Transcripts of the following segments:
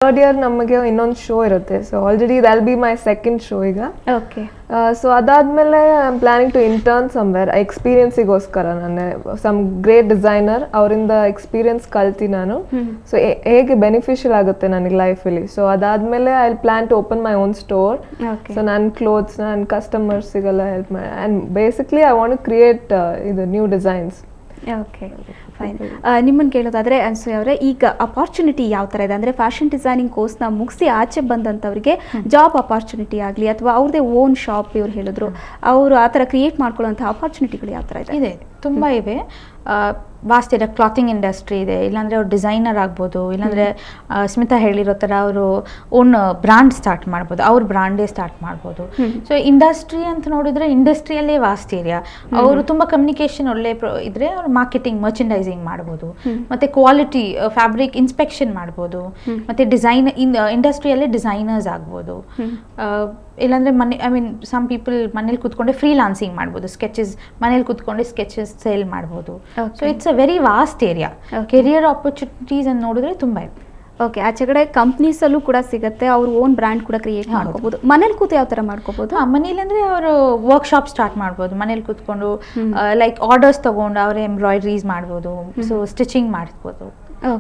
Third year ನಮಗೆ ಇನ್ನೊಂದು show ಇರುತ್ತೆ. So already that'll be my second show ಈಗ. ಓಕೆ. ಸೊ ಅದಾದ್ಮೇಲೆ I am planning to intern somewhere ಎಕ್ಸ್ಪೀರಿಯನ್ಸಿಗೋಸ್ಕರ. ನಾನು ಸಮ್ ಗ್ರೇಟ್ ಡಿಸೈನರ್ ಅವರಿಂದ ಎಕ್ಸ್ಪೀರಿಯನ್ಸ್ ಕಲ್ತಿ ನಾನು. ಸೊ ಹೇಗೆ ಬೆನಿಫಿಷಿಯಲ್ ಆಗುತ್ತೆ ನನಗೆ ಲೈಫಲ್ಲಿ. ಸೊ ಅದಾದ್ಮೇಲೆ I plan to open my own store. So ನನ್ನ ಕ್ಲೋತ್ಸ್ ನನ್ನ ಕಸ್ಟಮರ್ಸಿಗೆಲ್ಲ ಹೆಲ್ಪ್ ಮಾಡಿ and basically I want to create ಇದು ನ್ಯೂ ಡಿಸೈನ್ಸ್. Okay, fine. ನಿಮ್ಮನ್ನು ಕೇಳೋದಾದರೆ ಅನ್ಸೂಯ ಅವರೇ, ಈಗ ಅಪಾರ್ಚುನಿಟಿ ಯಾವ ಥರ ಇದೆ ಅಂದರೆ ಫ್ಯಾಷನ್ ಡಿಸೈನಿಂಗ್ ಕೋರ್ಸ್ನ ಮುಗಿಸಿ ಆಚೆ ಬಂದಂಥವ್ರಿಗೆ ಜಾಬ್ ಅಪಾರ್ಚುನಿಟಿ ಆಗಲಿ ಅಥವಾ ಅವ್ರದ್ದೇ ಓನ್ ಶಾಪ್ ಇವ್ರು ಹೇಳಿದ್ರು ಅವರು ಆ ಥರ ಕ್ರಿಯೇಟ್ ಮಾಡ್ಕೊಳ್ಳೋಂಥ ಅಪಾರ್ಚುನಿಟಿಗಳು ಯಾವ ಥರ ಇದೆ? ತುಂಬ ಇವೆ. ವಾಸ್ಟ್ ಇದೆ, ಕ್ಲಾತಿಂಗ್ ಇಂಡಸ್ಟ್ರಿ ಇದೆ, ಇಲ್ಲಾಂದರೆ ಅವ್ರು ಡಿಸೈನರ್ ಆಗ್ಬೋದು, ಇಲ್ಲಾಂದರೆ ಸ್ಮಿತಾ ಹೇಳಿರೋ ಥರ ಅವರು ಓನ್ ಬ್ರ್ಯಾಂಡ್ ಸ್ಟಾರ್ಟ್ ಮಾಡ್ಬೋದು, ಅವ್ರ ಬ್ರ್ಯಾಂಡೇ ಸ್ಟಾರ್ಟ್ ಮಾಡ್ಬೋದು. ಸೊ ಇಂಡಸ್ಟ್ರಿ ಅಂತ ನೋಡಿದ್ರೆ ಇಂಡಸ್ಟ್ರಿಯಲ್ಲೇ ವಾಸ್ಟ್ ಏರಿಯಾ. ಅವರು ತುಂಬ ಕಮ್ಯುನಿಕೇಷನ್ ಒಳ್ಳೆ ಇದ್ರೆ ಅವ್ರು ಮಾರ್ಕೆಟಿಂಗ್ ಮರ್ಚೆಂಡೈಸಿಂಗ್ ಮಾಡ್ಬೋದು, ಮತ್ತು ಕ್ವಾಲಿಟಿ ಫ್ಯಾಬ್ರಿಕ್ ಇನ್ಸ್ಪೆಕ್ಷನ್ ಮಾಡ್ಬೋದು, ಮತ್ತು ಇಂಡಸ್ಟ್ರಿಯಲ್ಲೇ ಡಿಸೈನರ್ಸ್ ಆಗ್ಬೋದು. ಇಲ್ಲಾಂದರೆ ಸಮ್ ಪೀಪಲ್ ಮನೇಲಿ ಕೂತ್ಕೊಂಡೆ ಫ್ರೀಲಾನ್ಸಿಂಗ್ ಮಾಡ್ಬೋದು, ಸ್ಕೆಚಸ್ ಮನೇಲಿ ಕೂತ್ಕೊಂಡೆ ಸ್ಕೆಚಸ್ ಸೇಲ್ ಮಾಡ್ಬೋದು. So it's a very vast area. Career opportunities ಅಂತ ನೋಡಿದ್ರೆ ತುಂಬ ಇದೆ. ಓಕೆ, ಆಚೆ ಕಡೆ ಕಂಪ್ನೀಸಲ್ಲೂ ಕೂಡ ಸಿಗುತ್ತೆ, ಅವ್ರ ಓನ್ ಬ್ರ್ಯಾಂಡ್ ಕೂಡ ಕ್ರಿಯೇಟ್ ಮಾಡ್ಕೋಬಹುದು. ಮನೇಲಿ ಕೂತು ಯಾವ ಥರ ಮಾಡ್ಕೋಬಹುದು? ಮನೇಲಿ ಅಂದರೆ ಅವರು ವರ್ಕ್ಶಾಪ್ ಸ್ಟಾರ್ಟ್ ಮಾಡ್ಬೋದು, ಮನೇಲಿ ಕೂತ್ಕೊಂಡು ಲೈಕ್ ಆರ್ಡರ್ಸ್ ತೊಗೊಂಡು ಅವರೇ ಎಂಬ್ರಾಯ್ಡ್ರೀಸ್ ಮಾಡ್ಬೋದು, ಸೊ ಸ್ಟಿಚಿಂಗ್ ಮಾಡ್ಬೋದು.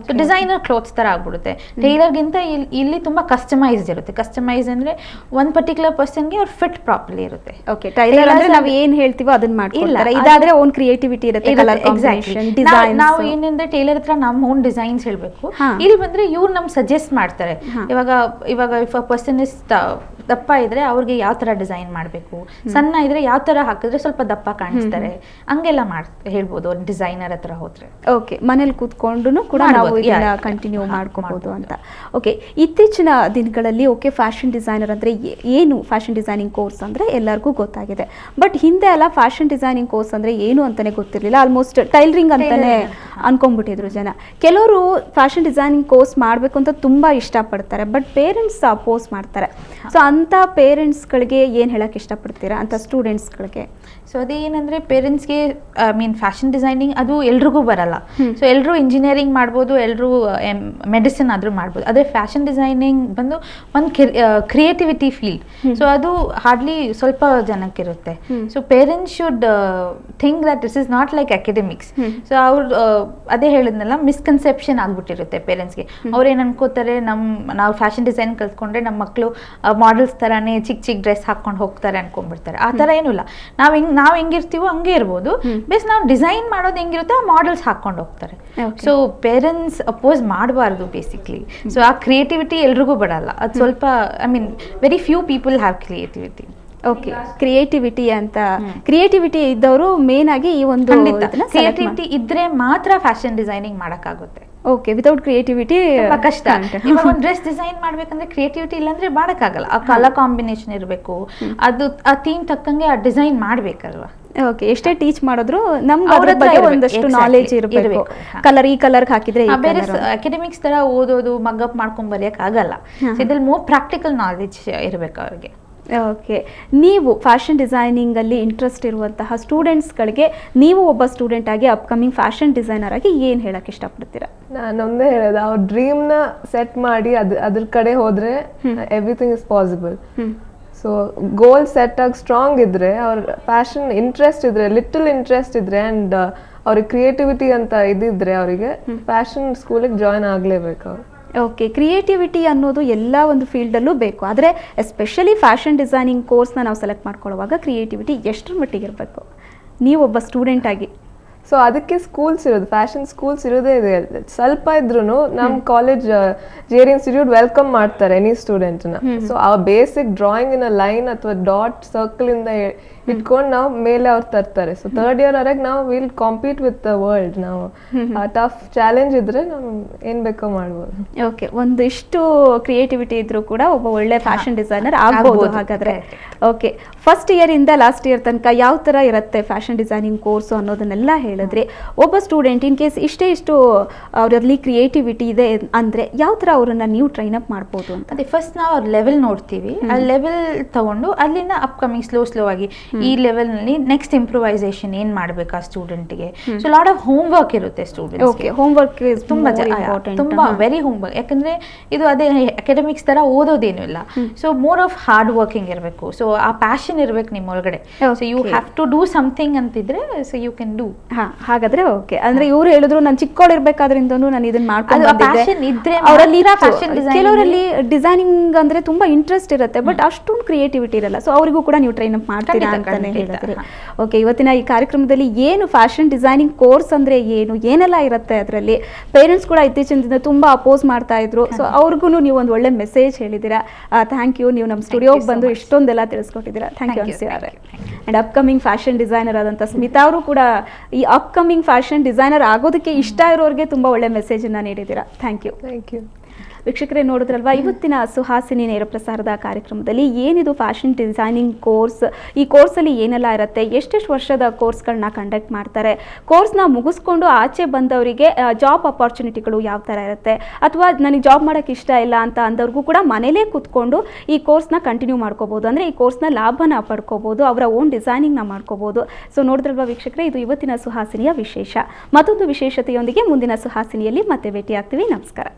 ಸೊ ಡಿಸೈನರ್ ಕ್ಲೋತ್ಸ್ ಥರ ಆಗ್ಬಿಡುತ್ತೆ. ಟೈಲರ್ಗಿಂತ ಇಲ್ಲಿ ತುಂಬ ಕಸ್ಟಮೈಸ್ಡ್ ಇರುತ್ತೆ. ಕಸ್ಟಮೈಸ್ ಅಂದರೆ ಒಂದು ಪರ್ಟಿಕ್ಯುಲರ್ ಪರ್ಸನ್ಗೆ ಅವ್ರ ಫಿಟ್ ಪ್ರಾಪರ್ಲಿ ಇರುತ್ತೆ. ಓಕೆ, ಟೈಲರ್ ಅಂದರೆ ನಾವು ಏನು ಹೇಳ್ತೀವೋ ಅದನ್ನ ಮಾಡ್ಕೊಳ್ತಾರೆ. ಇದಾದ್ರೆ ಓನ್ ಕ್ರಿಯೇಟಿವಿಟಿ ಇರುತ್ತೆ, ಕಲರ್ ಕಾಂಬಿನೇಷನ್, ಡಿಸೈನ್. ನಾವು ಏನಂದ್ರೆ ಟೈಲರ್ ಹತ್ರ ನಮ್ಮ ಓನ್ ಡಿಸೈನ್ಸ್ ಹೇಳಬೇಕು. ಇಲ್ಲಿ ಬಂದರೆ ಇವ್ರು ನಮ್ಗೆ ಸಜೆಸ್ಟ್ ಮಾಡ್ತಾರೆ. ಇವಾಗ ಇಫ್ ಅ ಪರ್ಸನ್ ಇಸ್ ದಪ್ಪ ಇದ್ರೆ ಅವ್ರಿಗೆ ಯಾವ ಥರ ಡಿಸೈನ್ ಮಾಡಬೇಕು, ಸಣ್ಣ ಇದ್ರೆ ಯಾವ ಥರ ಹಾಕಿದ್ರೆ ಸ್ವಲ್ಪ ದಪ್ಪ ಕಾಣಿಸ್ತಾರೆ, ಹಂಗೆಲ್ಲ ಹೇಳ್ಬೋದು ಡಿಸೈನರ್ ಹತ್ರ ಹೋದ್ರೆ. ಓಕೆ, ಮನೇಲಿ ಕೂತ್ಕೊಂಡು ಕೂಡ ನಾವು ಇದನ್ನ ಕಂಟಿನ್ಯೂ ಮಾಡ್ಕೋಬಹುದು ಅಂತ. ಓಕೆ, ಇತ್ತೀಚಿನ ದಿನಗಳಲ್ಲಿ ಓಕೆ ಫ್ಯಾಷನ್ ಡಿಸೈನರ್ ಅಂದರೆ ಏನು, ಫ್ಯಾಷನ್ ಡಿಸೈನಿಂಗ್ ಕೋರ್ಸ್ ಅಂದರೆ ಎಲ್ಲರಿಗೂ ಗೊತ್ತಾಗಿದೆ. ಬಟ್ ಹಿಂದೆ ಎಲ್ಲ ಫ್ಯಾಷನ್ ಡಿಸೈನಿಂಗ್ ಕೋರ್ಸ್ ಅಂದರೆ ಏನು ಅಂತಲೇ ಗೊತ್ತಿರಲಿಲ್ಲ. ಆಲ್ಮೋಸ್ಟ್ ಟೈಲರಿಂಗ್ ಅಂತಲೇ ಅನ್ಕೊಂಡ್ಬಿಟ್ಟಿದ್ರು ಜನ. ಕೆಲವರು ಫ್ಯಾಷನ್ ಡಿಸೈನಿಂಗ್ ಕೋರ್ಸ್ ಮಾಡಬೇಕು ಅಂತ ತುಂಬ ಇಷ್ಟಪಡ್ತಾರೆ, ಬಟ್ ಪೇರೆಂಟ್ಸ್ ಅಪೋಸ್ ಮಾಡ್ತಾರೆ. ಸೊ ಅಂಥ ಪೇರೆಂಟ್ಸ್ಗಳಿಗೆ ಏನು ಹೇಳಕ್ಕೆ ಇಷ್ಟಪಡ್ತೀರಾ, ಅಂಥ ಸ್ಟೂಡೆಂಟ್ಸ್ಗಳಿಗೆ? ಸೊ ಅದೇನಂದರೆ ಪೇರೆಂಟ್ಸ್ಗೆ ಫ್ಯಾಷನ್ ಡಿಸೈನಿಂಗ್ ಅದು ಎಲ್ರಿಗೂ ಬರಲ್ಲ. ಸೊ ಎಲ್ಲರೂ ಇಂಜಿನಿಯರಿಂಗ್ ಮಾಡ್ಬೋದು, ಎಲ್ಲರೂ ಮೆಡಿಸಿನ್ ಆದರೂ ಮಾಡ್ಬೋದು. ಆದರೆ ಫ್ಯಾಷನ್ ಡಿಸೈನಿಂಗ್ ಬಂದು ಒಂದು ಕ್ರಿಯೇಟಿವಿಟಿ ಫೀಲ್ಡ್. ಸೊ ಅದು ಹಾರ್ಡ್ಲಿ ಸ್ವಲ್ಪ ಜನಕ್ಕಿರುತ್ತೆ. So parents should think that this is not like academics. So ಅವ್ರು ಅದೇ ಹೇಳಿದ್ನಲ್ಲ, ಮಿಸ್ಕನ್ಸೆಪ್ಷನ್ ಆಗ್ಬಿಟ್ಟಿರುತ್ತೆ ಪೇರೆಂಟ್ಸ್ಗೆ. ಅವ್ರೇನು ಅನ್ಕೋತಾರೆ, ನಾವು ಫ್ಯಾಷನ್ ಡಿಸೈನ್ ಕಲ್ತ್ಕೊಂಡ್ರೆ ನಮ್ಮ ಮಕ್ಕಳು ಮಾಡೆಲ್ಸ್ ಥರನೇ ಚಿಕ್ಕ ಚಿಕ್ಕ ಡ್ರೆಸ್ ಹಾಕ್ಕೊಂಡು ಹೋಗ್ತಾರೆ ಅನ್ಕೊಂಡ್ಬಿಡ್ತಾರೆ. ಆ ಥರ ಏನೂ ಇಲ್ಲ. ನಾವು ಹೆಂಗಿರ್ತೀವೋ ಹಂಗೆ ಇರ್ಬೋದು, ಬೇಸ್ ನಾವು ಡಿಸೈನ್ ಮಾಡೋದು ಹೆಂಗಿರುತ್ತೆ ಆ ಮಾಡೆಲ್ಸ್ ಹಾಕೊಂಡು ಹೋಗ್ತಾರೆ. ಸೊ ಪೇರೆಂಟ್ಸ್ ಅಪೋಸ್ ಮಾಡಬಾರ್ದು ಬೇಸಿಕ್ಲಿ. ಸೊ ಆ ಕ್ರಿಯೇಟಿವಿಟಿ ಎಲ್ರಿಗೂ ಬರಲ್ಲ. ಅದು ಸ್ವಲ್ಪ very few people have creativity. Okay, creativity ಅಂತ ಕ್ರಿಯೇಟಿವಿಟಿ ಇದ್ದವರು ಮೇನ್ ಆಗಿ ಈ ಒಂದು ಕ್ರಿಯೇಟಿವಿಟಿ ಇದ್ರೆ ಮಾತ್ರ ಫ್ಯಾಷನ್ ಡಿಸೈನಿಂಗ್ ಮಾಡೋಕ್ಕಾಗುತ್ತೆ. ಓಕೆ, ವಿತೌಟ್ ಕ್ರಿಯೇಟಿವಿಟಿ ಕಷ್ಟ. ಇವಾಗ ಒಂದು ಡ್ರೆಸ್ ಡಿಸೈನ್ ಮಾಡ್ಬೇಕಂದ್ರೆ ಕ್ರಿಯೇಟಿವಿಟಿ ಇಲ್ಲಾಂದ್ರೆ ಮಾಡೋಕ್ಕಾಗಲ್ಲ. ಆ ಕಲರ್ ಕಾಂಬಿನೇಷನ್ ಇರಬೇಕು, ಅದು ಆ ಥೀಮ್ ತಕ್ಕಂಗೆ ಆ ಡಿಸೈನ್ ಮಾಡ್ಬೇಕಲ್ವಾ. ಓಕೆ, ಎಷ್ಟೇ ಟೀಚ್ ಮಾಡಿದ್ರು ನಮ್ಗೆ ಬಗ್ಗೆ ಒಂದಷ್ಟು ನಾಲೆಜ್ ಇರಬೇಕು. ಕಲರ್ ಈ ಕಲರ್ ಹಾಕಿದ್ರೆ ಬೇರೆ ಅಕಾಡೆಮಿಕ್ಸ್ ತರ ಓದೋದು ಮಗ್ಅಪ್ ಮಾಡ್ಕೊಂಡ್ ಬರೆಯಕ್ ಆಗಲ್ಲ. ಇದ್ರಲ್ಲಿ ಮೋರ್ ಪ್ರಾಕ್ಟಿಕಲ್ ನಾಲೆಜ್ ಇರಬೇಕು ಅವ್ರಿಗೆ. ಓಕೆ, ನೀವು ಫ್ಯಾಷನ್ ಡಿಸೈನಿಂಗಲ್ಲಿ ಇಂಟ್ರೆಸ್ಟ್ ಇರುವಂತಹ ಸ್ಟೂಡೆಂಟ್ಸ್ಗಳಿಗೆ ನೀವು ಒಬ್ಬ ಸ್ಟೂಡೆಂಟ್ ಆಗಿ ಅಪ್ಕಮಿಂಗ್ ಫ್ಯಾಷನ್ ಡಿಸೈನರ್ ಆಗಿ ಏನು ಹೇಳಕ್ಕೆ ಇಷ್ಟಪಡ್ತೀರಾ? ನಾನೊಂದೇ ಹೇಳೋದು, ಅವ್ರ ಡ್ರೀಮ್ನ ಸೆಟ್ ಮಾಡಿ ಅದ್ರ ಕಡೆ ಹೋದರೆ everything is possible. So goal set ಆಗಿ ಸ್ಟ್ರಾಂಗ್ ಇದ್ರೆ, ಅವ್ರ ಪ್ಯಾಷನ್ ಇಂಟ್ರೆಸ್ಟ್ ಇದ್ರೆ, ಲಿಟಲ್ ಇಂಟ್ರೆಸ್ಟ್ ಇದ್ರೆ ಆ್ಯಂಡ್ ಅವ್ರಿಗೆ ಕ್ರಿಯೇಟಿವಿಟಿ ಅಂತ ಇದ್ದಿದ್ರೆ ಅವರಿಗೆ ಫ್ಯಾಷನ್ ಸ್ಕೂಲಿಗೆ ಜಾಯ್ನ್ ಆಗಲೇಬೇಕು ಅವರು. ಓಕೆ, ಕ್ರಿಯೇಟಿವಿಟಿ ಅನ್ನೋದು ಎಲ್ಲ ಒಂದು ಫೀಲ್ಡಲ್ಲೂ ಬೇಕು. ಆದರೆ ಎಸ್ಪೆಷಲಿ ಫ್ಯಾಷನ್ ಡಿಸೈನಿಂಗ್ ಕೋರ್ಸ್ನ ನಾವು ಸೆಲೆಕ್ಟ್ ಮಾಡ್ಕೊಳ್ಳುವಾಗ ಕ್ರಿಯೇಟಿವಿಟಿ ಎಷ್ಟರ ಮಟ್ಟಿಗೆ ಇರಬೇಕು ನೀವೊಬ್ಬ ಸ್ಟೂಡೆಂಟ್ ಆಗಿ? ಸೊ ಅದಕ್ಕೆ ಸ್ಕೂಲ್ಸ್ ಇರೋದು, ಫ್ಯಾಷನ್ ಸ್ಕೂಲ್ಸ್ ಇರೋದೇ ಇದೆ. ಸ್ವಲ್ಪ ಇದ್ರೂ ನಮ್ಮ ಕಾಲೇಜ್ ಜೇರಿ ಇನ್ಸ್ಟಿಟ್ಯೂಟ್ ವೆಲ್ಕಮ್ ಮಾಡ್ತಾರೆ ಎನಿ ಸ್ಟೂಡೆಂಟ್ನ. ಸೊ ಆ ಬೇಸಿಕ್ ಡ್ರಾಯಿಂಗ್ ಇನ್ ಲೈನ್ ಅಥವಾ ಡಾಟ್ ಸರ್ಕಲ್ ಇಂದ ಇಟ್ಕೊಂಡು ನಾವು ಮೇಲೆ ಅವ್ರು ತರ್ತಾರೆ. ಸೊ ಥರ್ಡ್ ಇಯರ್ ವರೆಗೆ ನಾವು will compete with the world. ನಾವು ಆ ಟಫ್ ಚಾಲೆಂಜ್ ಇದ್ರೆ ನಾವು ಏನ್ ಬೇಕೋ ಮಾಡ್ಬೋದು. ಓಕೆ, ಒಂದಿಷ್ಟು ಕ್ರಿಯೇಟಿವಿಟಿ ಇದ್ರೂ ಕೂಡ ಒಬ್ಬ ಒಳ್ಳೆ ಫ್ಯಾಷನ್ ಡಿಸೈನರ್ ಆಗ್ಬೋದು ಹಾಗಾದ್ರೆ. ಓಕೆ, ಫಸ್ಟ್ ಇಯರ್ ಇಂದ ಲಾಸ್ಟ್ ಇಯರ್ ತನಕ ಯಾವ ತರ ಇರುತ್ತೆ ಫ್ಯಾಷನ್ ಡಿಸೈನಿಂಗ್ ಕೋರ್ಸು ಅನ್ನೋದನ್ನೆಲ್ಲ ಹೇಳಿ. ಹೇಳಿದ್ರಿ. ಒಬ್ಬ ಸ್ಟೂಡೆಂಟ್ ಇನ್ ಕೇಸ್ ಇಷ್ಟು ಅವರಲ್ಲಿ ಕ್ರಿಯೇಟಿವಿಟಿ ಇದೆ ಅಂದರೆ ಯಾವ ಥರ ಅವರನ್ನು ನೀವು ಟ್ರೈನ್ ಅಪ್ ಮಾಡ್ಬೋದು ಅಂತ? ಅದೇ ಫಸ್ಟ್ ನಾವು ಅವ್ರ ಲೆವೆಲ್ ನೋಡ್ತೀವಿ, ಆ ಲೆವೆಲ್ ತಗೊಂಡು ಅಲ್ಲಿಂದ ಅಪ್ಕಮಿಂಗ್ ಸ್ಲೋ ಆಗಿ ಈ ಲೆವೆಲ್ನಲ್ಲಿ ನೆಕ್ಸ್ಟ್ ಇಂಪ್ರೂವೈಸೇಷನ್ ಏನು ಮಾಡಬೇಕು ಆ ಸ್ಟೂಡೆಂಟ್ಗೆ. So lot of home work ಇರುತ್ತೆ ಸ್ಟೂಡೆಂಟ್ಸ್ಗೆ. ಹೋಮ್ ವರ್ಕ್ ತುಂಬಾ ವೆರಿ ಹೋಮ್ ವರ್ಕ್. ಯಾಕಂದ್ರೆ ಇದು ಅದೇ ಅಕಾಡೆಮಿಕ್ಸ್ ತರ ಓದೋದೇನು ಇಲ್ಲ. So more of hard working ಇರಬೇಕು. ಸೊ ಆ ಪ್ಯಾಷನ್ ಇರ್ಬೇಕು ನಿಮ್ಮ ಒಳಗಡೆ. So you have to do something ಅಂತಿದ್ರೆ ಸೊ ಯು ಕ್ಯಾನ್ ಡೂ. ಹಾಗಾದ್ರೆ ಓಕೆ. ಅಂದ್ರೆ ಇವ್ರು ಹೇಳಿದ್ರು ನಾನು ಚಿಕ್ಕವಳಿರ್ಬೇಕಾದ್ರಿಂದನೂ ನಾನು ಇದನ್ನ ಮಾಡ್ಕೊಂಡು ಇದ್ರೆ ಅವರಲ್ಲಿ ಕೆಲವರಲ್ಲಿ ಡಿಸೈನಿಂಗ್ ಅಂದ್ರೆ ತುಂಬಾ ಇಂಟ್ರೆಸ್ಟ್ ಇರುತ್ತೆ, ಬಟ್ ಅಷ್ಟೊಂದು ಕ್ರಿಯೇಟಿವಿಟಿ ಇರಲ್ಲ. ಸೊ ಅವರಿಗೂ ಕೂಡ ನೀವು ಟ್ರೈನ್ ಅಪ್ ಮಾಡ್ತೀರಾ ಅಂತಾನೆ ಹೇಳಿದ್ರಿ. ಓಕೆ, ಇವತ್ತಿನ ಈ ಕಾರ್ಯಕ್ರಮದಲ್ಲಿ ಏನು ಫ್ಯಾಷನ್ ಡಿಸೈನಿಂಗ್ ಕೋರ್ಸ್ ಅಂದ್ರೆ ಏನು, ಏನೆಲ್ಲ ಇರುತ್ತೆ ಅದರಲ್ಲಿ, ಪೇರೆಂಟ್ಸ್ ಕೂಡ ಇತ್ತೀಚಿನ ದಿನ ತುಂಬಾ ಅಪೋಸ್ ಮಾಡ್ತಾ ಇದ್ರು. ಸೊ ಅವ್ರಿಗೂ ನೀವು ಒಂದು ಒಳ್ಳೆ ಮೆಸೇಜ್ ಹೇಳಿದ್ದೀರಾ. Thank you. ನೀವು ನಮ್ಮ ಸ್ಟುಡಿಯೋಗೆ ಬಂದು ಇಷ್ಟೊಂದೆಲ್ಲ ತಿಳಿಸ್ಕೊಟ್ಟಿದ್ದೀರಾ. ಥ್ಯಾಂಕ್ ಯು ಅನ್ಸಿ ಅವರೇ. ಅಂಡ್ ಅಪ್ಕಮಿಂಗ್ ಫ್ಯಾಷನ್ ಡಿಸೈನರ್ ಆದಂಥ ಸ್ಮಿತಾ ಅವರು ಕೂಡ ಈ ಅಪ್ಕಮಿಂಗ್ ಫ್ಯಾಷನ್ ಡಿಸೈನರ್ ಆಗೋದಕ್ಕೆ ಇಷ್ಟ ಇರೋರಿಗೆ ತುಂಬಾ ಒಳ್ಳೆ ಮೆಸೇಜ್ ಅನ್ನ ನೀಡಿದ್ದೀರಾ. Thank you. Thank you. ವೀಕ್ಷಕರೇ, ನೋಡಿದ್ರಲ್ವಾ ಇವತ್ತಿನ ಸುಹಾಸಿನಿ ನೇರ ಪ್ರಸಾರದ ಕಾರ್ಯಕ್ರಮದಲ್ಲಿ ಏನಿದು ಫ್ಯಾಷನ್ ಡಿಸೈನಿಂಗ್ ಕೋರ್ಸ್, ಈ ಕೋರ್ಸಲ್ಲಿ ಏನೆಲ್ಲ ಇರುತ್ತೆ, ಎಷ್ಟೆಷ್ಟು ವರ್ಷದ ಕೋರ್ಸ್ಗಳನ್ನ ಕಂಡಕ್ಟ್ ಮಾಡ್ತಾರೆ, ಕೋರ್ಸ್ನ ಮುಗಿಸ್ಕೊಂಡು ಆಚೆ ಬಂದವರಿಗೆ ಜಾಬ್ ಅಪಾರ್ಚುನಿಟಿಗಳು ಯಾವ ಥರ ಇರುತ್ತೆ, ಅಥವಾ ನನಗೆ ಜಾಬ್ ಮಾಡೋಕ್ಕೆ ಇಷ್ಟ ಇಲ್ಲ ಅಂತ ಅಂದವ್ರಿಗೂ ಕೂಡ ಮನೇಲೇ ಕೂತ್ಕೊಂಡು ಈ ಕೋರ್ಸ್ನ ಕಂಟಿನ್ಯೂ ಮಾಡ್ಕೋಬೋದು. ಅಂದರೆ ಈ ಕೋರ್ಸ್ನ ಲಾಭನ ಪಡ್ಕೋಬೋದು, ಅವರ ಓನ್ ಡಿಸೈನಿಂಗ್ನ ಮಾಡ್ಕೋಬೋದು. ಸೊ ನೋಡಿದ್ರಲ್ವಾ ವೀಕ್ಷಕರೇ, ಇದು ಇವತ್ತಿನ ಸುಹಾಸಿನಿಯ ವಿಶೇಷ. ಮತ್ತೊಂದು ವಿಶೇಷತೆಯೊಂದಿಗೆ ಮುಂದಿನ ಸುಹಾಸಿನಿಯಲ್ಲಿ ಮತ್ತೆ ಭೇಟಿ ಆಗ್ತೀವಿ. ನಮಸ್ಕಾರ.